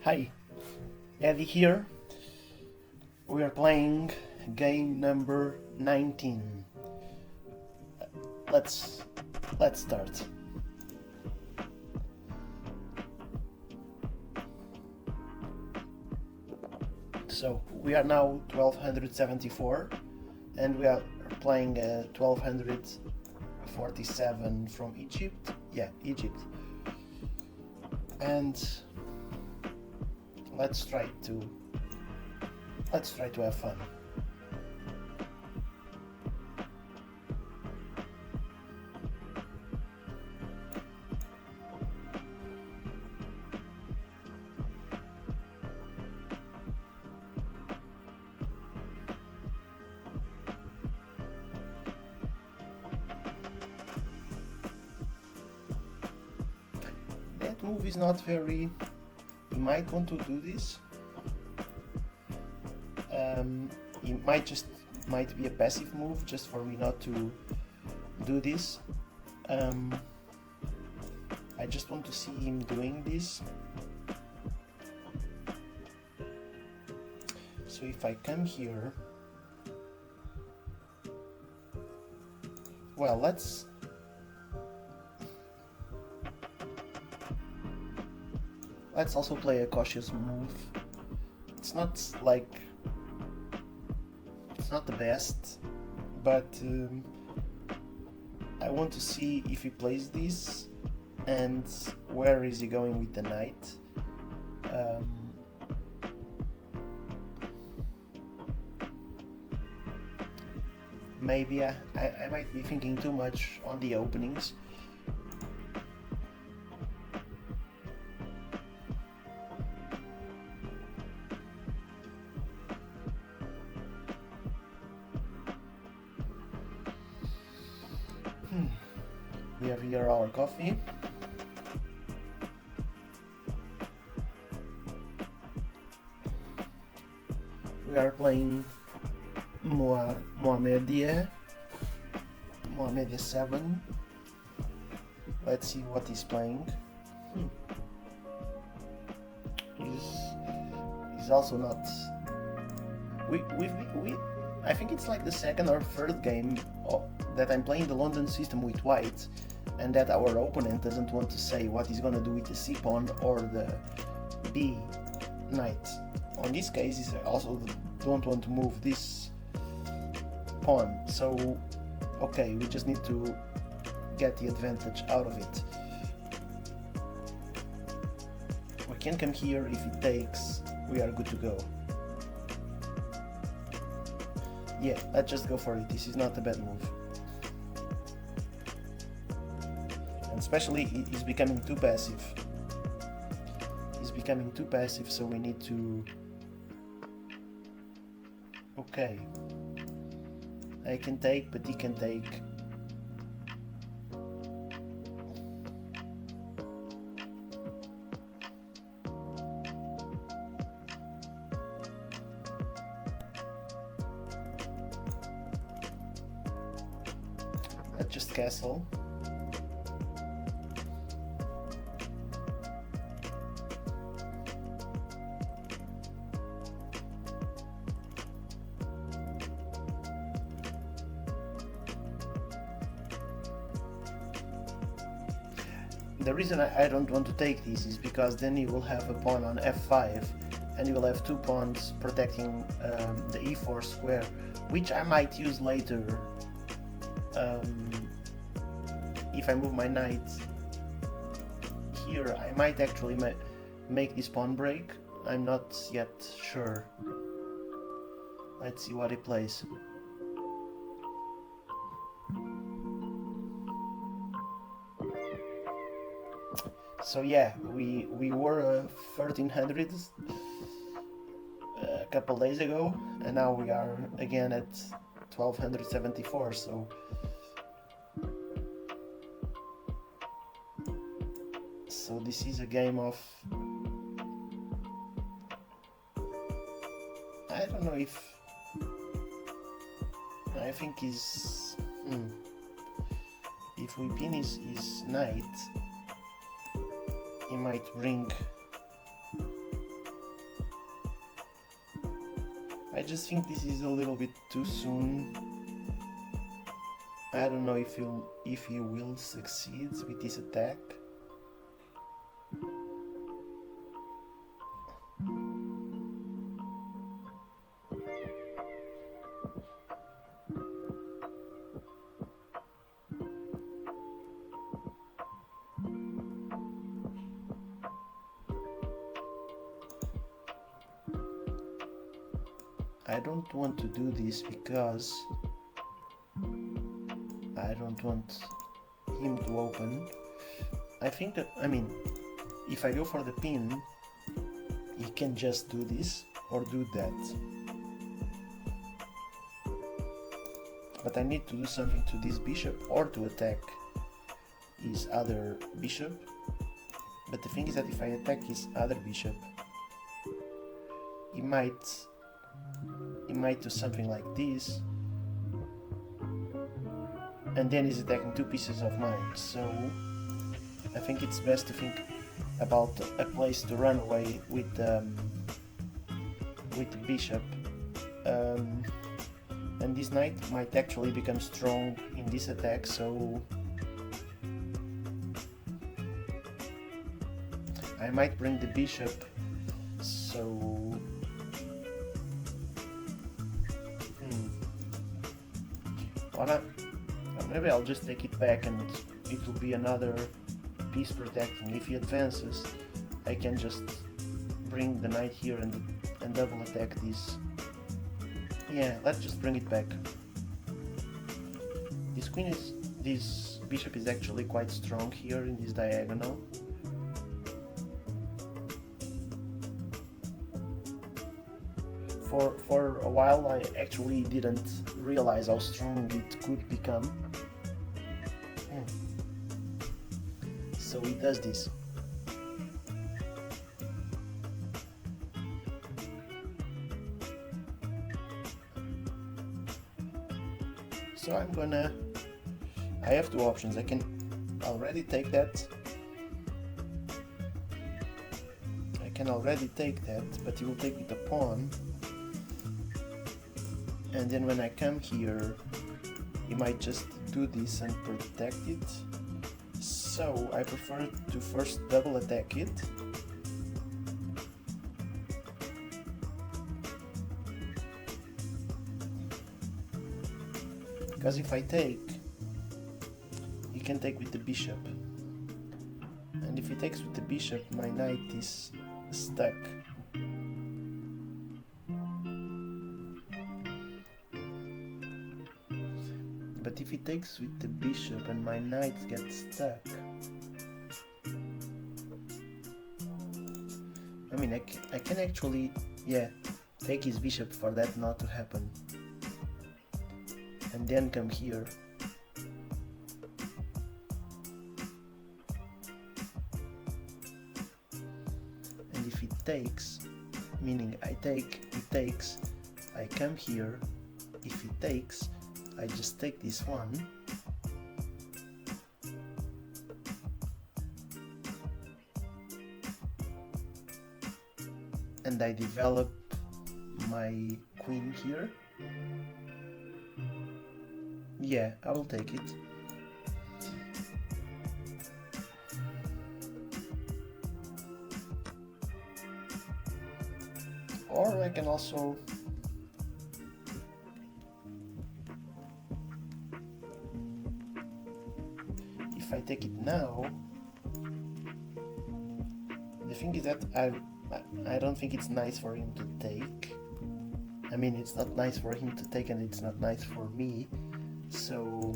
Hi, Eddie here. We are playing game number 19. Let's start. So we are now 1274 and we are playing 1247 from Egypt. Yeah, Egypt. And let's try to have fun. That move is not very. You might want to do this. It might be a passive move just for me not to do this. I just want to see him doing this. So if I come here, well, let's also play a cautious move. It's not the best, but I want to see if he plays this and where is he going with the knight. Maybe I might be thinking too much on the openings. We have here our coffee. We are playing Mohamedia 7. Let's see what he's playing. He's also not. We I think it's like the second or third game that I'm playing the London system with white, and that our opponent doesn't want to say what he's gonna do with the C pawn or the B knight. On this case, he also don't want to move this pawn. So, okay, we just need to get the advantage out of it. We can come here. If it takes, we are good to go. Yeah, let's just go for it. This is not a bad move. And especially, he's becoming too passive. So we need to... Okay. I can take, but he can take. Let's just castle. The reason I don't want to take this is because then you will have a pawn on f5 and you will have two pawns protecting the e4 square, which I might use later if I move my knight here. I might actually make this pawn break. I'm not yet sure. Let's see what he plays. So yeah, we were 1300s a couple days ago, and now we are again at 1274. So this is a game of, I don't know if I think is if we pin his knight, he might bring I just think this is a little bit too soon. I don't know if he will succeed with this attack. I don't want to do this because I don't want him to open. I think that, I mean, if I go for the pin, he can just do this or do that. But I need to do something to this bishop or to attack his other bishop. But the thing is that if I attack his other bishop, he might do something like this, and then he's attacking two pieces of mine. So I think it's best to think about a place to run away with the bishop, and this knight might actually become strong in this attack, so I might bring the bishop. So maybe I'll just take it back and it will be another piece protecting. If he advances, I can just bring the knight here and double attack this. Yeah, let's just bring it back. This bishop is actually quite strong here in this diagonal. For a while I actually didn't realize how strong it could become. So he does this. So I have two options. I can already take that. But he will take with the pawn. And then when I come here, he might just do this and protect it. So I prefer to first double attack it. Because if I take, he can take with the bishop. And if he takes with the bishop, my knight is stuck. But if he takes with the bishop and my knight gets stuck, I mean, I can actually, yeah, take his bishop for that not to happen. And then come here. And if he takes, meaning I take, he takes, I come here. If he takes, I just take this one. And I develop my queen here. Yeah, I will take it. Or I can also if I take it now, the thing is that I don't think it's nice for him to take. I mean, it's not nice for him to take and it's not nice for me. So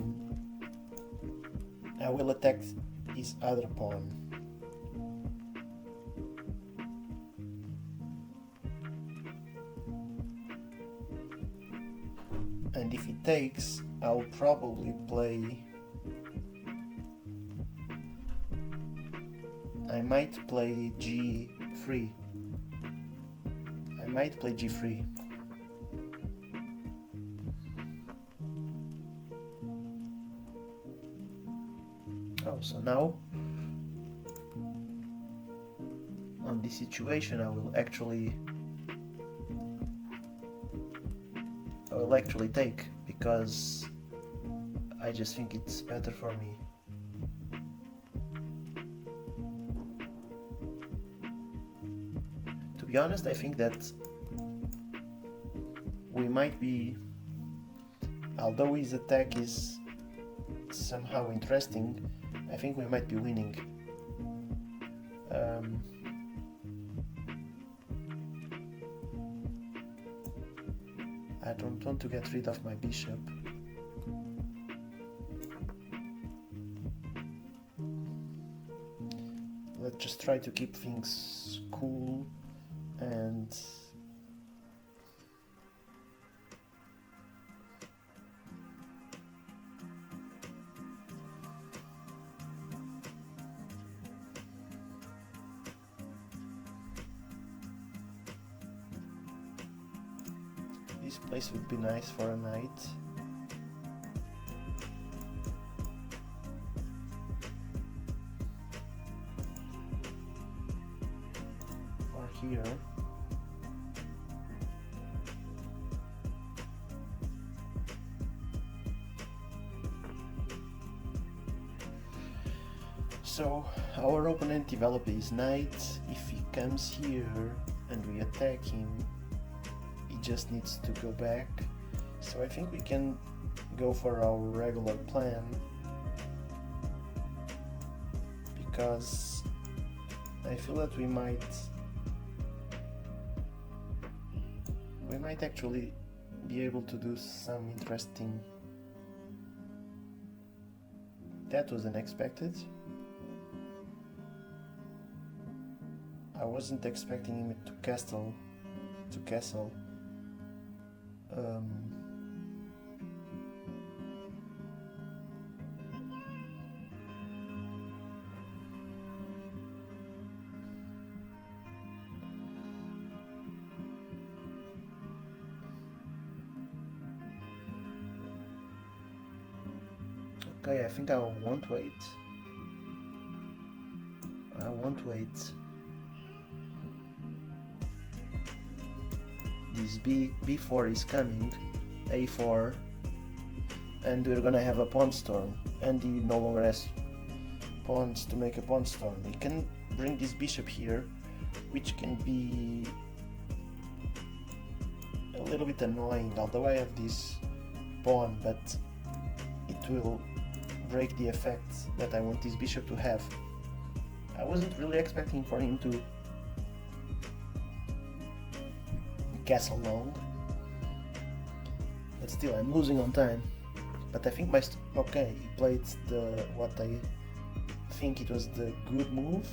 I will attack his other pawn. And if he takes, I'll probably play... I might play g3. Oh, so now on this situation I will actually I will actually take, because I just think it's better for me. To be honest, I think that we might be, although his attack is somehow interesting, I think we might be winning. I don't want to get rid of my bishop. Let's just try to keep things cool and this place would be nice for a knight. Or here. So our opponent develops his knight. If he comes here and we attack him, he just needs to go back. So I think we can go for our regular plan, because I feel that we might actually be able to do some interesting. That was unexpected. I wasn't expecting him to castle. Okay, I think I won't wait. This b4 is coming, a4, and we're gonna have a pawn storm, and he no longer has pawns to make a pawn storm. He can bring this bishop here, which can be a little bit annoying, although I have this pawn, but it will break the effect that I want this bishop to have. I wasn't really expecting for him to castle long, but still I'm losing on time. But I think okay, he played what I think it was the good move.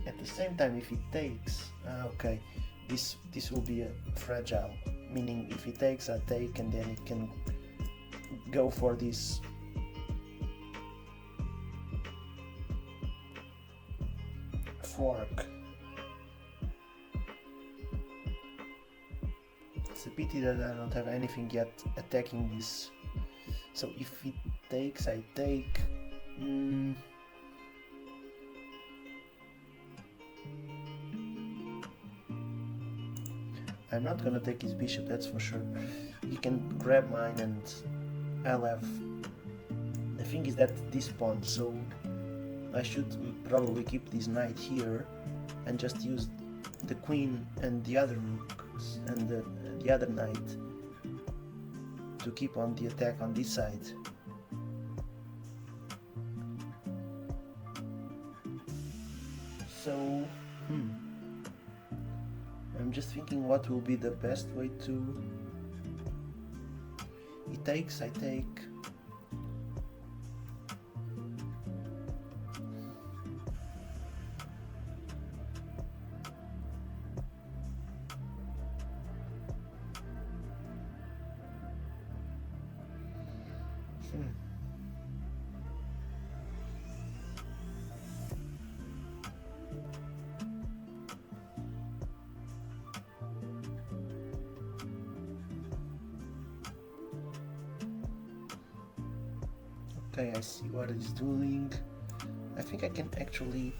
At the same time, if he takes, okay, this will be a fragile, meaning if he takes, I take, and then it can go for this fork. It's a pity that I don't have anything yet attacking this. So if he takes, I take. I'm not gonna take his bishop, that's for sure. He can grab mine and I'll have. The thing is that this pawn, so I should probably keep this knight here and just use the queen and the other rooks and the other knight to keep on the attack on this side. So, I'm just thinking what will be the best way to. He takes, I take. Okay, I see what he's doing. I think I can actually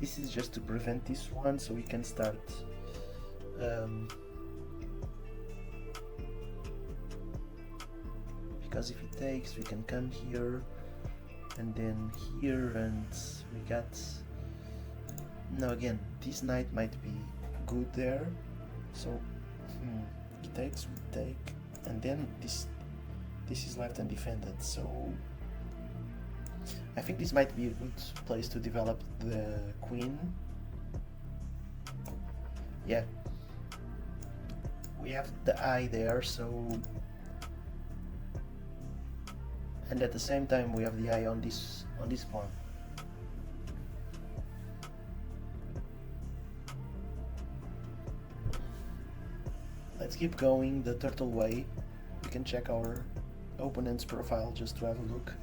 This is just to prevent this one, so we can start because if it takes, we can come here and then here, and we got... Now again, this knight might be good there, so he takes, we take, and then this is left undefended, so I think this might be a good place to develop the queen. Yeah, we have the eye there, so, and at the same time we have the eye on this pawn. Let's keep going the turtle way. We can check our opponent's profile just to have a look.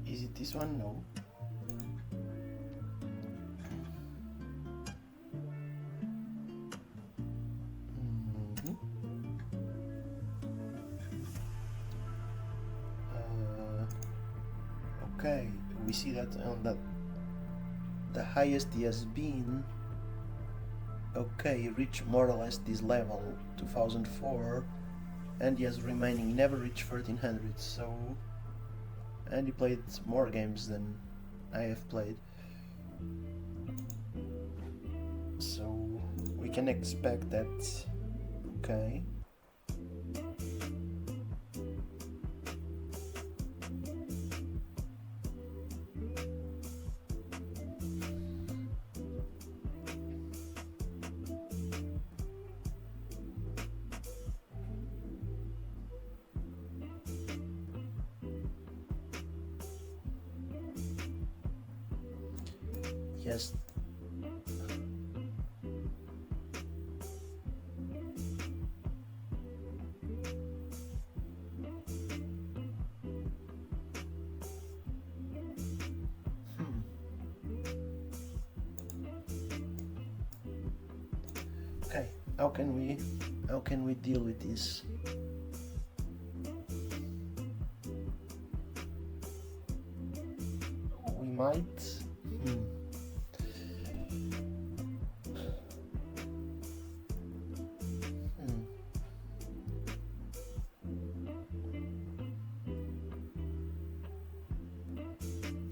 Is it this one? No. Okay, we see that on the highest he has been. Okay, he reached more or less this level, 2004, and he has remaining, he never reached 1300, so, and he played more games than I have played, so we can expect that. Okay. Yes. Okay, how can we deal with this? We might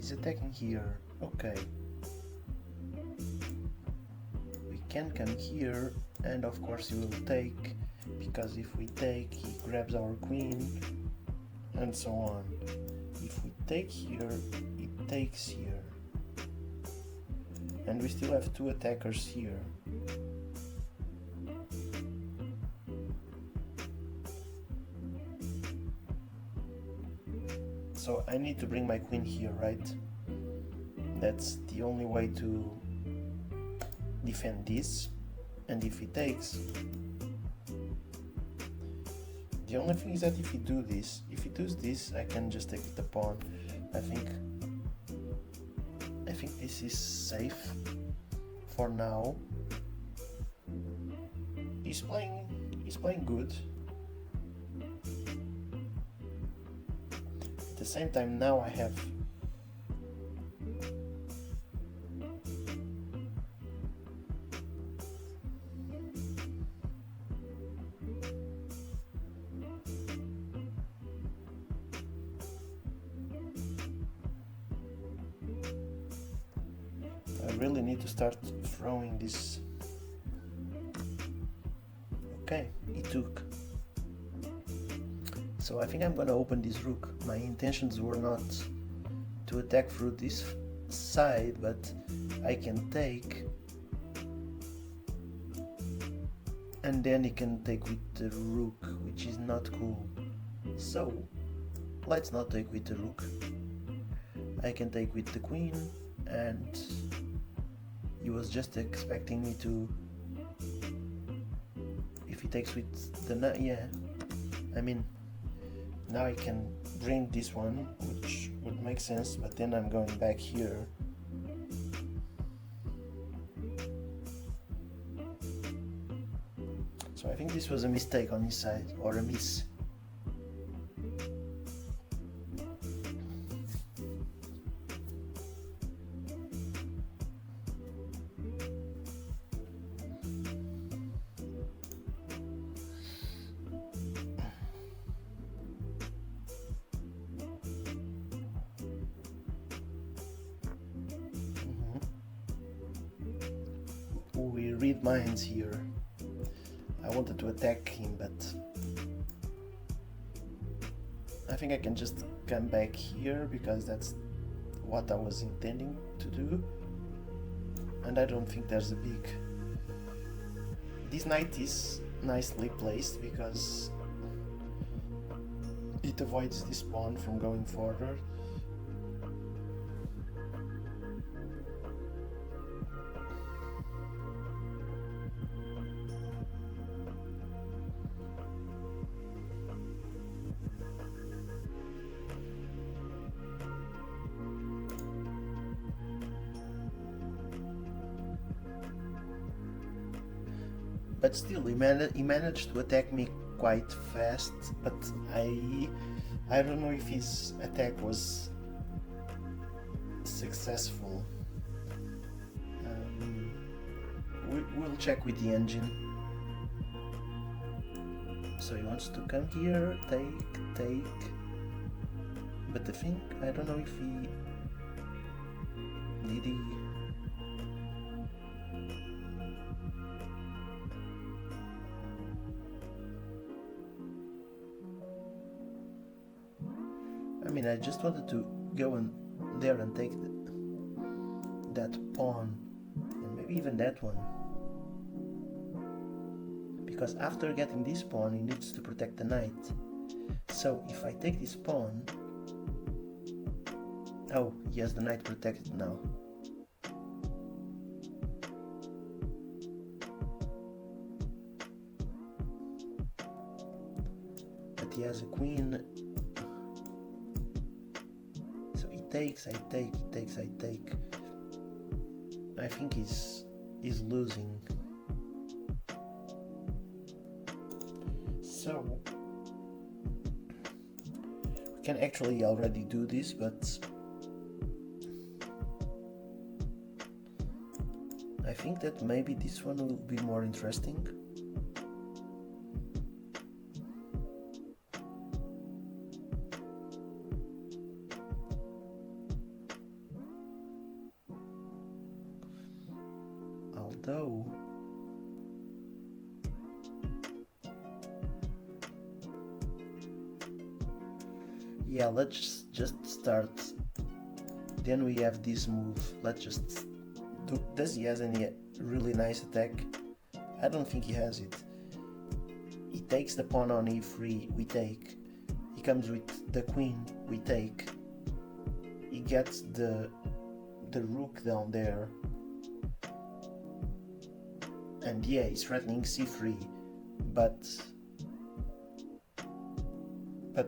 He's attacking here. Okay. We can come here, and of course he will take, because if we take, he grabs our queen, and so on. If we take here, it takes here. And we still have two attackers here. So I need to bring my queen here, right? That's the only way to defend this. And if he takes, the only thing is that if he does this, I can just take with the pawn. I think this is safe for now. He's playing good. At the same time, now I have I really need to start throwing this. Okay, he took. So I think I'm gonna open this rook. My intentions were not to attack through this side, but I can take, and then he can take with the rook, which is not cool. So let's not take with the rook. I can take with the queen, and he was just expecting me to, if he takes with the knight, yeah, I mean, now I can bring this one, which would make sense, but then I'm going back here. So I think this was a mistake on his side, or a miss. we read minds here. I wanted to attack him, but I think I can just come back here because that's what I was intending to do. And I don't think there's a big... This knight is nicely placed because it avoids this pawn from going forward. But still, he managed to attack me quite fast, but I don't know if his attack was successful. We'll check with the engine. So he wants to come here, take, but I don't know if he... Did he... I mean, I just wanted to go in there and take that pawn, and maybe even that one. Because after getting this pawn, he needs to protect the knight. So if I take this pawn... Oh, he has the knight protected now. But he has a queen. So he takes, I take, he takes, I take. I think he's losing. So we can actually already do this, but I think that maybe this one will be more interesting. Although yeah, let's just start. Then we have this move. Let's just do. Does he has any really nice attack? I don't think he has it. He takes the pawn on e3, we take. He comes with the queen, we take. He gets the rook down there. And yeah, he's threatening c3, but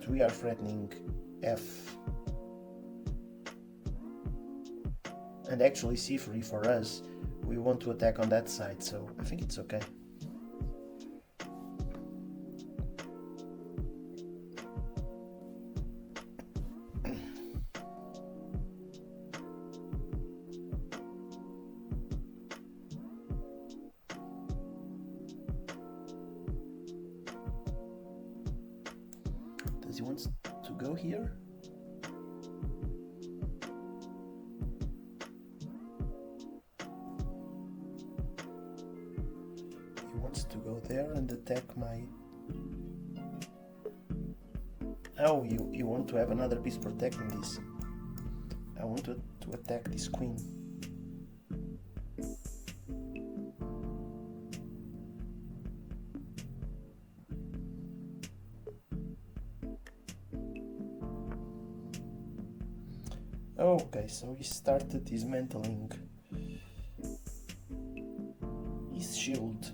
we are threatening f. And actually c3 for us, we want to attack on that side, so I think it's okay. Does he want to go here? He wants to go there and attack my... Oh, you want to have another piece protecting this. I want to attack this queen. Okay, so he started dismantling his shield.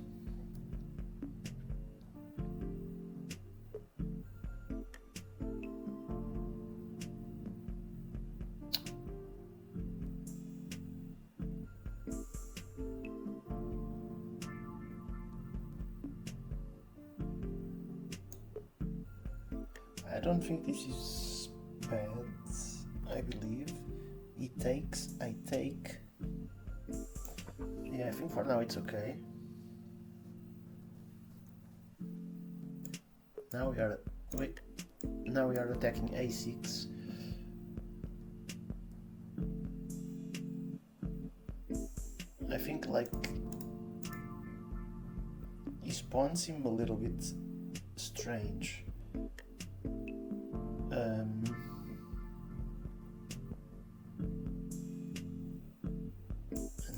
I don't think this is bad, I believe. He takes, I take. Yeah, I think for now it's okay. Now we are attacking a6. I think like His pawn seemed a little bit strange. And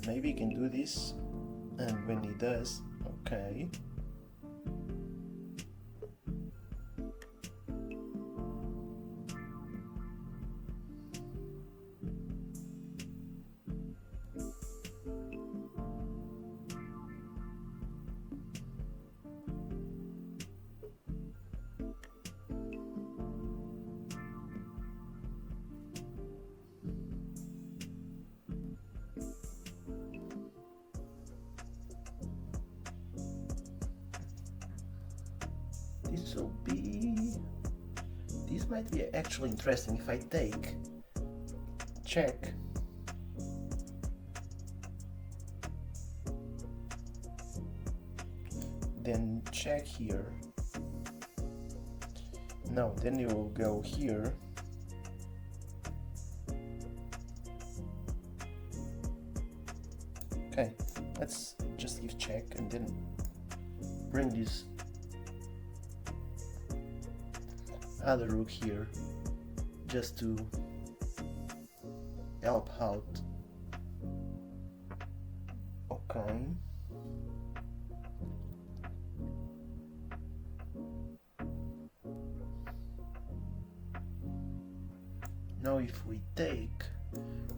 maybe he can do this, and when he does, okay. This might be actually interesting if I take check, then check here. No, then you will go here. Okay, let's just give check and then bring this other rook here just to help out. Okay. Now if we take,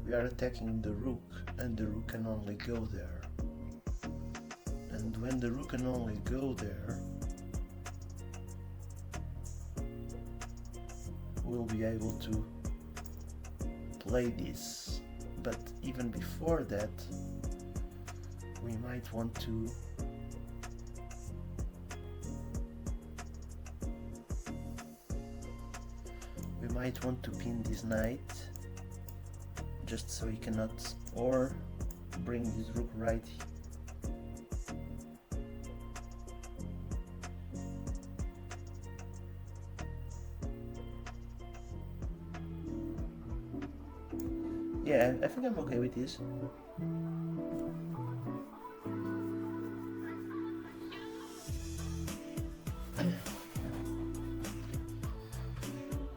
we are attacking the rook, and the rook can only go there. And when the rook can only go there, we'll be able to play this. But even before that, we might want to pin this knight just so he cannot, or bring this rook right here. Yeah, I think I'm okay with this.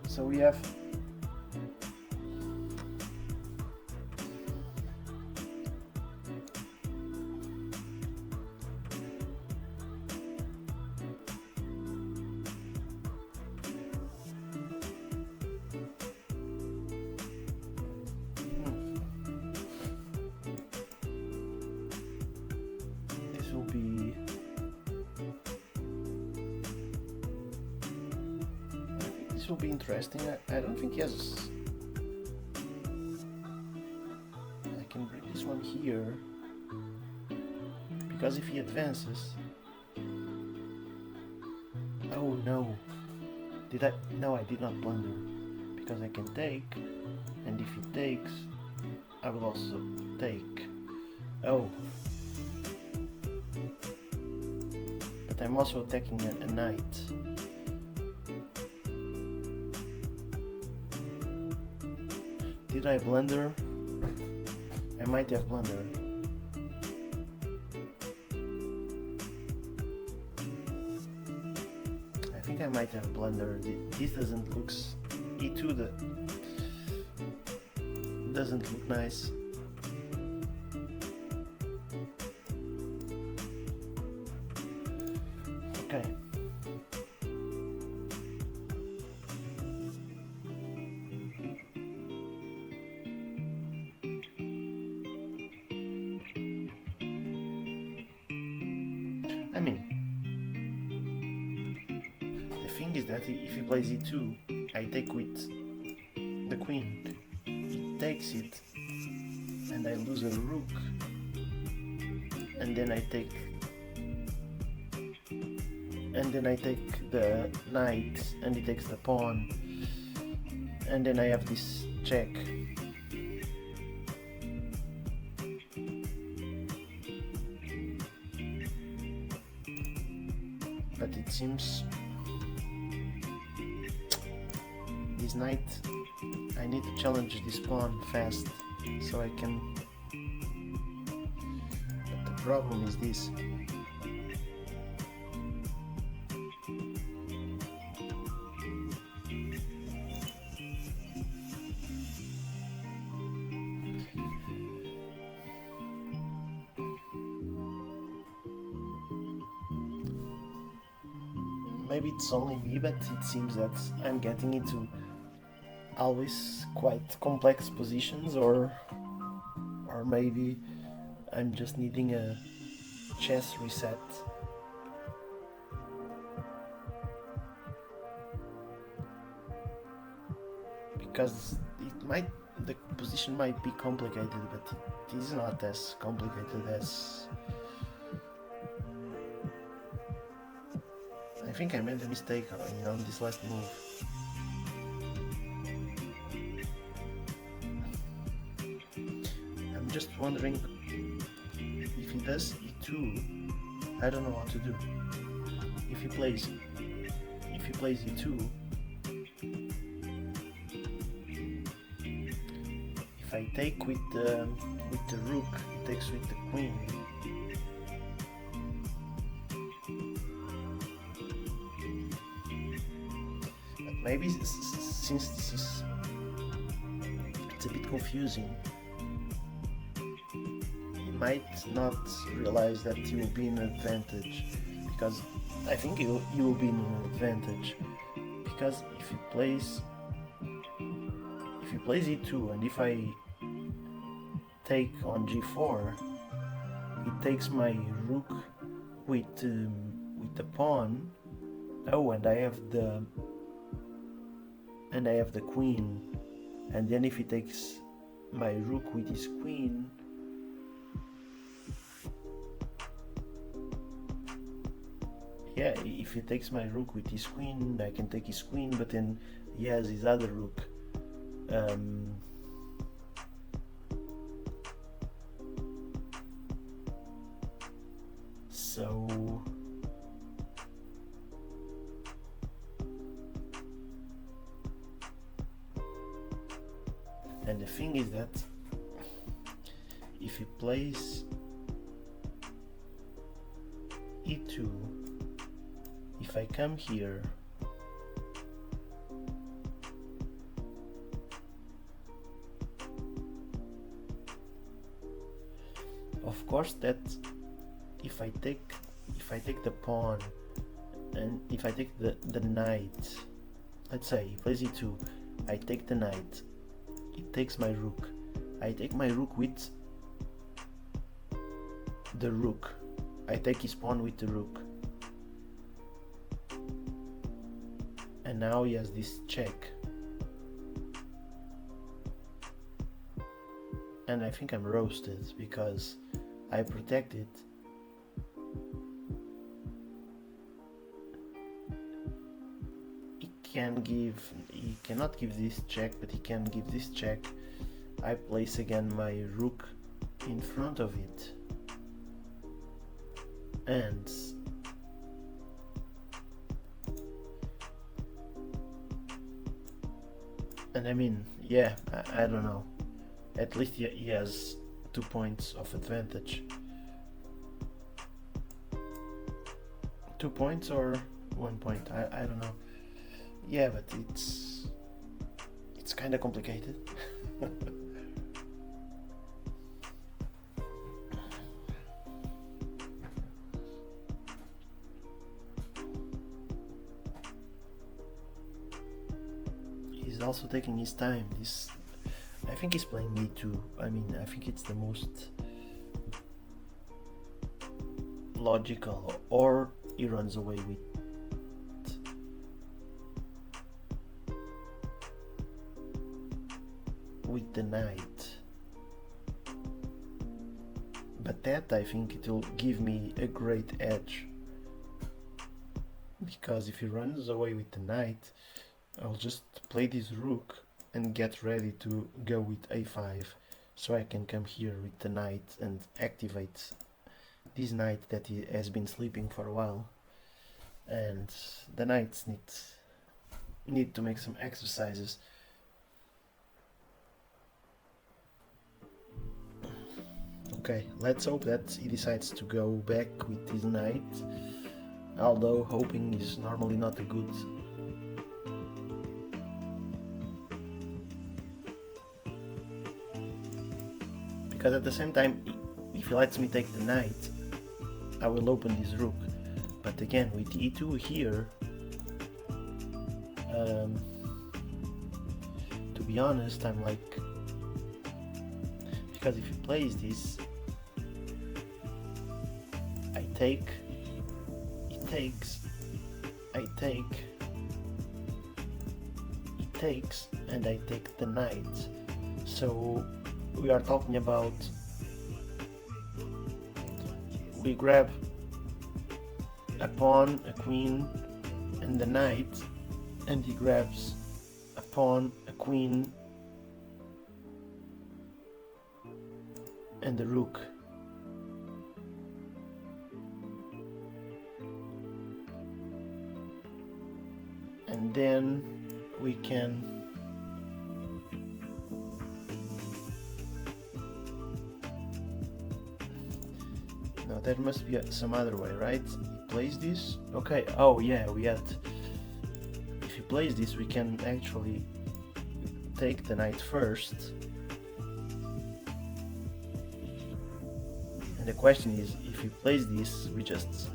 So we have will be interesting. I don't think he has. I can bring this one here because if he advances. Oh no! Did I? No, I did not blunder because I can take, and if he takes, I will also take. Oh, but I'm also attacking a knight. Did I blunder? I might have blundered. I think I might have blundered. This doesn't look. E2 doesn't look nice. Okay. I mean, the thing is that if he plays e2, I take with the queen. He takes it, and I lose a rook, and then I take, the knight, and he takes the pawn, and then I have this check. But it seems this knight, I need to challenge this pawn fast so I can. But the problem is this. maybe it's only me, but it seems that I'm getting into always quite complex positions, or maybe I'm just needing a chess reset. Because the position might be complicated, but it is not as complicated as... I think I made a mistake on this last move. I'm just wondering if he does e2. I don't know what to do. If he plays e2, if I take with the rook, he takes with the queen. But maybe since this is, it's a bit confusing, he might not realize that he will be in an advantage, because I think he will be in an advantage, because if he plays e2, and if I take on g4, it takes my rook with the pawn. Oh, and I have the queen, and then if he takes my rook with his queen, yeah, if he takes my rook with his queen, I can take his queen, but then he has his other rook. So and the thing is that if he plays e2, if I come here, of course that if I take the pawn, and if I take the knight, let's say he plays e2, I take the knight, it takes my rook, I take my rook with the rook, I take his pawn with the rook, and now he has this check, and I think I'm roasted because I protect it. He cannot give this check, but he can give this check. I place again my rook in front of it, and I mean, yeah, I don't know, at least he has 2 points of advantage. 2 points or 1 point, I don't know. Yeah, but it's kind of complicated. He's also taking his time. I think he's playing e2. I mean, I think it's the most logical, or he runs away with the knight, but that I think it will give me a great edge, because if he runs away with the knight, I'll just play this rook and get ready to go with a5, so I can come here with the knight and activate this knight that he has been sleeping for a while, and the knights need to make some exercises. Okay, let's hope that he decides to go back with his knight, although hoping is normally not a good... Because at the same time, if he lets me take the knight, I will open this rook. But again, with e2 here, To be honest, I'm like, because if he plays this, I take, he takes, I take, he takes, and I take the knight. So we are talking about, we grab a pawn, a queen, and the knight, and he grabs a pawn, a queen, and the rook. And then we can no, there must be some other way, right? He plays this. Okay, oh yeah, we had, if he plays this we can actually take the knight first. And the question is, if he plays this, we just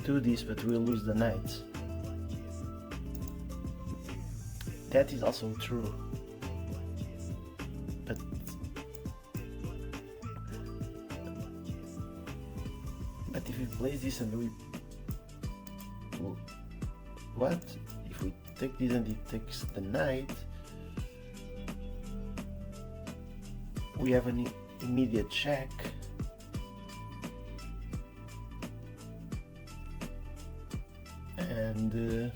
do this, but we'll lose the knight. That is also true. But if he plays this and we... What? If we take this and he takes the knight, we have an immediate check. And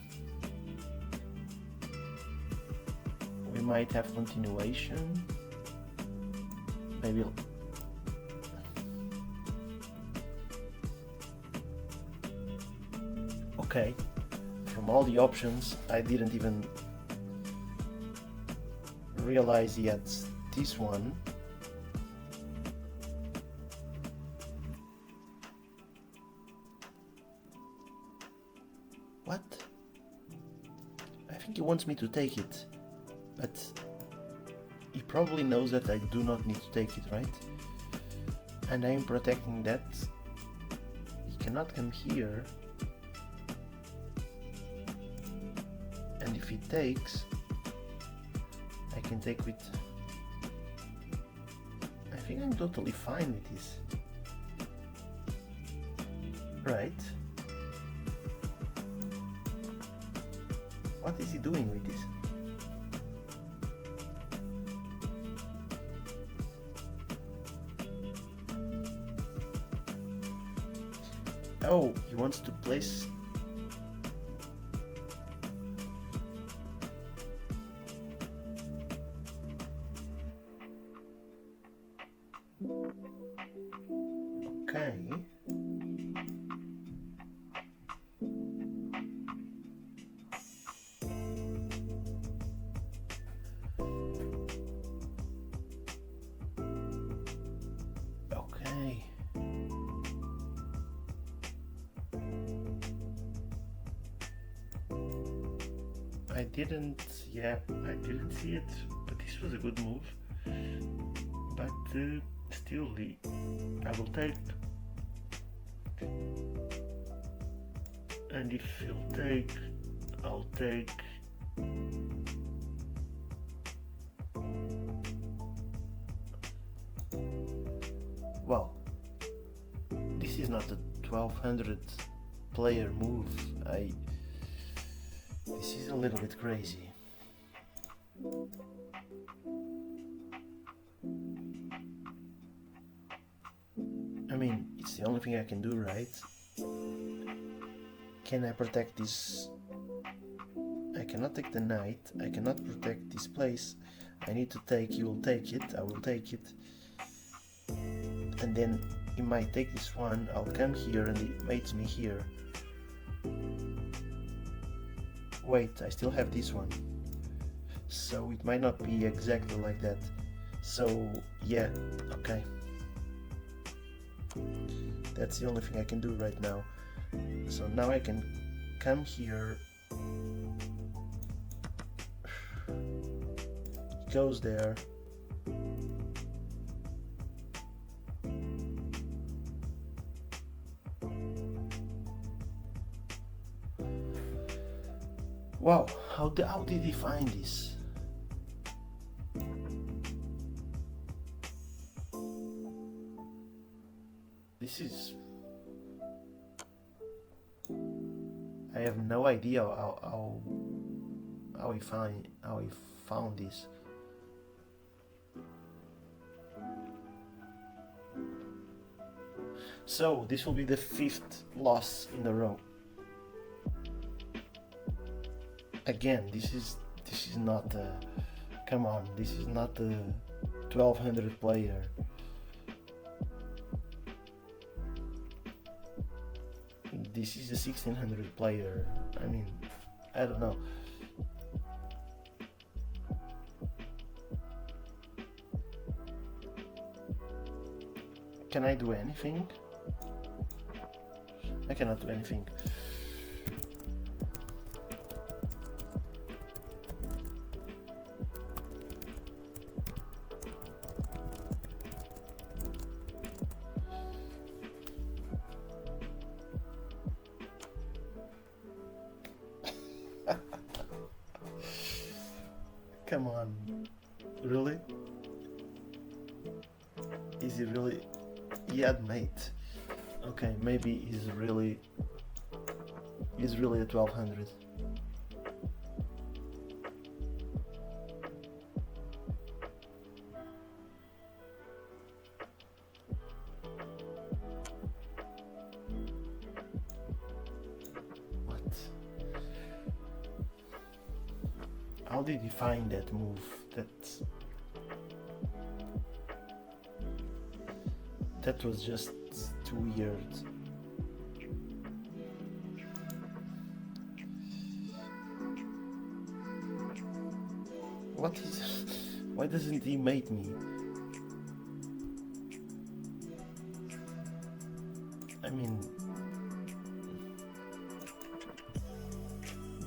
we might have continuation. Maybe. Okay, from all the options, I didn't even realize yet this one. What? I think he wants me to take it, but he probably knows that I do not need to take it, right? And I am protecting that. He cannot come here. And if he takes, I can take with... I think I'm totally fine with this. Right? What is he doing with this? Oh, he wants to place... Okay. Okay. I didn't see it, but this was a good move. But still, I will take. And if he'll take, I'll take. Well, this is not a 1200 player move. This is a little bit crazy. I mean, it's the only thing I can do, right? Can I protect this? I cannot take the knight. I cannot protect this place. I need to take, you will take it, I will take it. And then he might take this one, I'll come here and he mates me here. Wait, I still have this one. So it might not be exactly like that. So yeah, okay. That's the only thing I can do right now. So now I can come here. He goes there. Wow, how did he find this? This is... I have no idea how he found this. So this will be the 5th loss in a row. Again, this is not come on, this is not the 1200 player. This is a 1600 player. I mean, I don't know. Can I do anything? I cannot do anything. Come on, really? Is he really? He had mate. Okay, maybe he's really a 1200. What? How did he find that move? That was just too weird. What is... Why doesn't he mate me? I mean...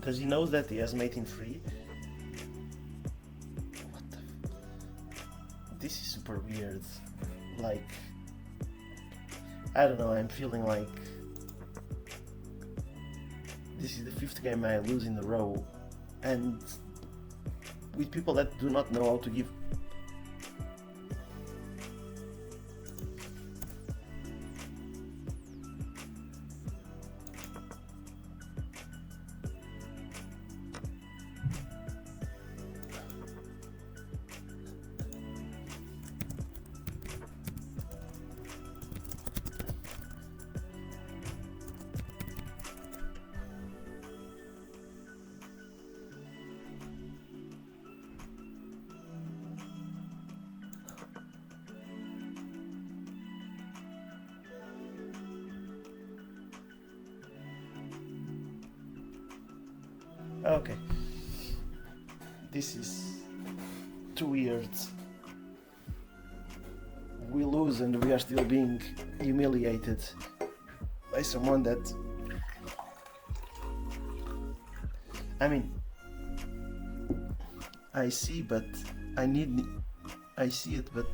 Does he know that he has mating free? What the... This is super weird. Like... I don't know, I'm feeling like this is the 5th game I lose in a row, and with people that do not know how to give. Okay, this is too weird. We lose and we are still being humiliated by someone that... I mean, I see it, but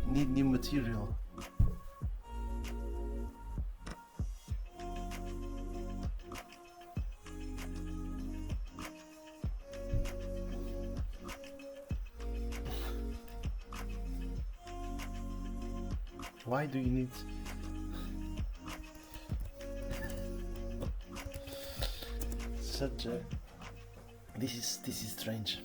need new material. Why do you need... such a... This is strange.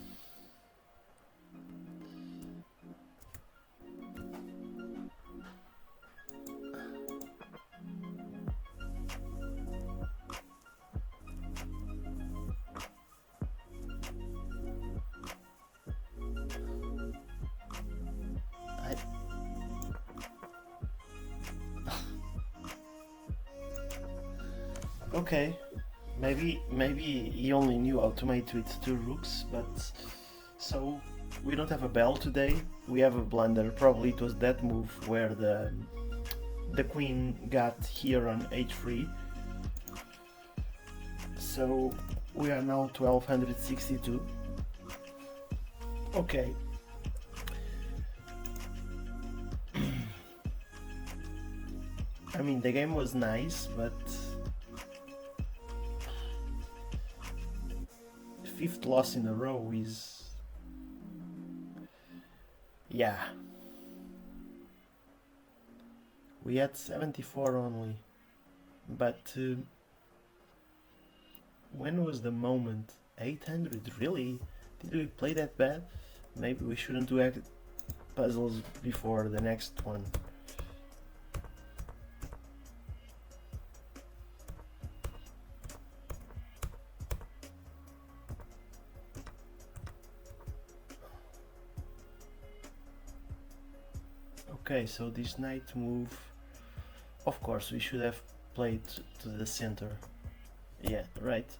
Okay, maybe he only knew how to mate with 2 rooks, but so we don't have a bell today. We have a blunder. Probably it was that move where the queen got here on h3. So we are now 1262. Okay. I mean, the game was nice, but fifth loss in a row is... yeah. We had 74 only. But when was the moment? 800? Really? Did we play that bad? Maybe we shouldn't do puzzles before the next one. Okay, so this knight move, of course we should have played to the center. Yeah, right.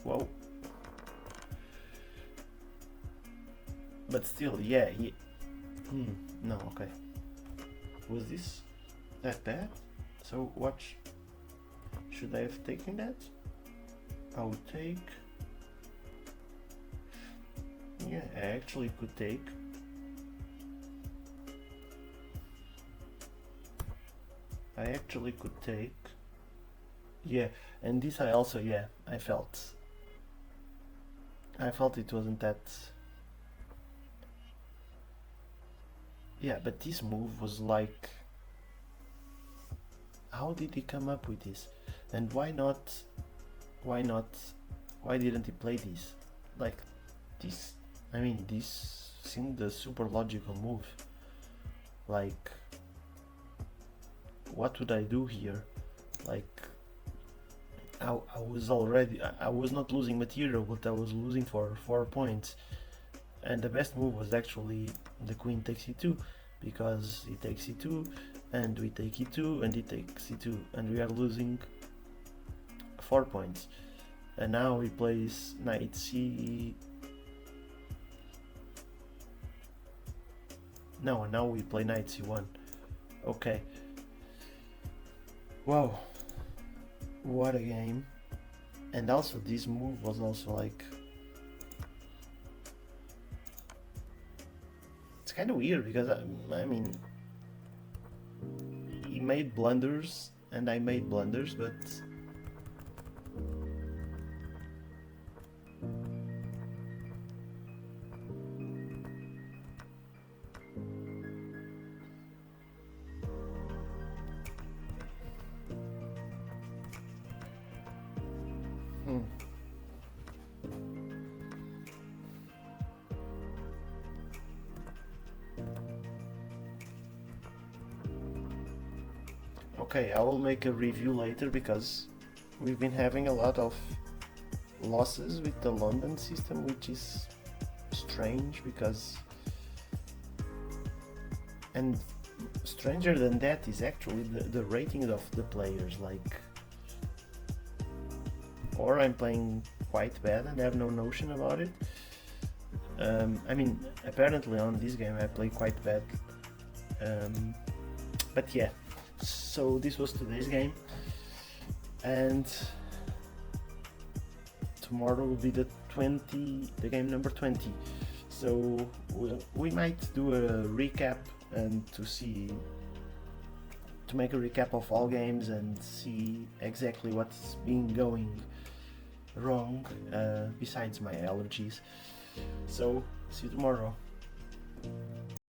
Whoa. But still, yeah, no, okay. Was this that bad? So watch. Should I have taken that? I would take... yeah, I actually could take. Yeah, and this I also, yeah, I felt it wasn't that... yeah, but this move was like... how did he come up with this? And why didn't he play this? Like, this, I mean, this seemed a super logical move. Like, what would I do here? Like, I was not losing material, but I was losing for 4 points. And the best move was actually the queen takes e2, because he takes e2, and we take e2, and he takes e2, and we are losing 4 points. And now he plays knight c... no, now we play knight c1. Okay. Wow, what a game. And also this move was also like... it's kind of weird because I mean, he made blunders and I made blunders, but okay, I will make a review later because we've been having a lot of losses with the London system, which is strange because... and stranger than that is actually the rating of the players, like... or I'm playing quite bad and have no notion about it. I mean, apparently on this game I play quite bad. But yeah, so this was today's game, and tomorrow will be the game number 20. So we might do a recap and to make a recap of all games and see exactly what's been going wrong, besides my allergies. So see you tomorrow.